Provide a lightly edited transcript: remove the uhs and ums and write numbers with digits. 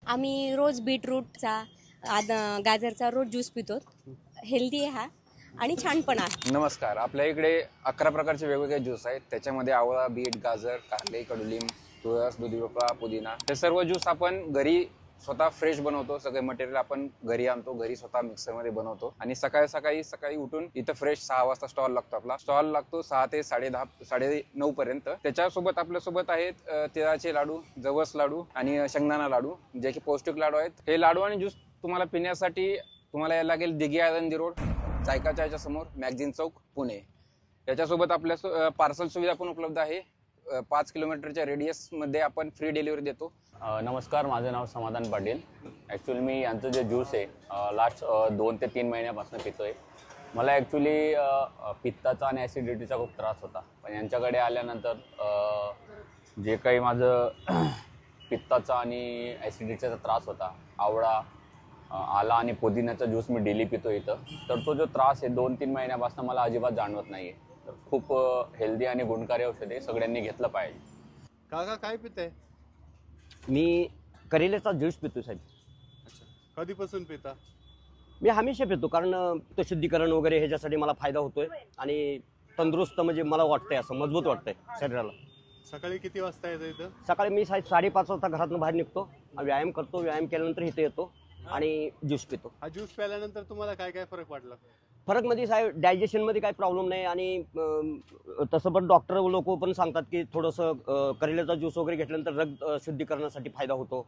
आम्ही रोज बीटरूटचा गाजरचा रोज ज्यूस पितो. हेल्दी आहे हा आणि छान पण आहे. नमस्कार. आपल्या इकडे 11 प्रकारचे वेगवेगळे ज्यूस आहेत. त्याच्यामध्ये आवळा, बीट, गाजर, कारले, कडुलिंब, तुळस, दुधी भोपळा, पुदिना हे सर्व ज्यूस आपण घरी स्वतः फ्रेश बनवतो. सगळे मटेरियल आपण घरी आणतो, घरी स्वतः मिक्सरमध्ये बनवतो आणि सकाळी उठून इथं फ्रेश 6 वाजता स्टॉल लागतो. आपला स्टॉल लागतो 6 ते 10:30 9:30 पर्यंत. त्याच्यासोबत आपल्यासोबत आहेत तिळाचे लाडू, जवस लाडू आणि शेंगदाणा लाडू, जे की पौष्टिक लाडू आहेत. हे लाडू आणि ज्यूस तुम्हाला पिण्यासाठी तुम्हाला यायला लागेल दिघी आळंदी रोड, जायका चायच्या समोर, मॅगझिन चौक, पुणे. याच्यासोबत आपल्या पार्सल सुविधा पण उपलब्ध आहे. 5 किलोमीटरच्या रेडियसमध्ये आपण फ्री डिलिव्हरी देतो. नमस्कार, माझं नाव समाधान पाटील. ॲक्च्युली मी यांचं जे ज्यूस आहे लास्ट 2 ते 3 महिन्यापासून पितो आहे. मला ॲक्च्युली पित्ताचा आणि ॲसिडिटीचा खूप त्रास होता, पण यांच्याकडे आल्यानंतर जे काही माझं पित्ताचा आणि ॲसिडिटीचा त्रास होता, आवळा, आला आणि पुदिन्याचा ज्यूस मी डेली पितो इथं, तर तो जो त्रास आहे 2-3 महिन्यापासून मला अजिबात जाणवत नाही आहे. तर खूप हेल्दी आणि गुणकारी औषध आहे, सगळ्यांनी घेतलं पाहिजे. काका काय पिताय? मी करेल्याचा ज्यूस पितो साहेब. अच्छा, कधीपासून पिता? मी हमेशा पितो, कारण तो शुद्धीकरण वगैरे ह्याच्यासाठी मला फायदा होतोय आणि तंदुरुस्त म्हणजे मला वाटतंय, असं मजबूत वाटतंय शरीराला. सकाळी किती वाजता येतं इथं? सकाळी मी 5:30 वाजता घरातून बाहेर निघतो, व्यायाम करतो, व्यायाम केल्यानंतर इथे येतो आणि ज्यूस पितो. हा ज्यूस प्यायल्यानंतर तुम्हाला काय काय फरक वाटला? फरक मध्ये साहेब डायजेशनमध्ये काही प्रॉब्लेम नाही आणि तसं पण डॉक्टर लोक पण सांगतात की थोडंसं करेल्याचा ज्यूस वगैरे घेतल्यानंतर रक्त शुद्धीकरणासाठी फायदा होतो.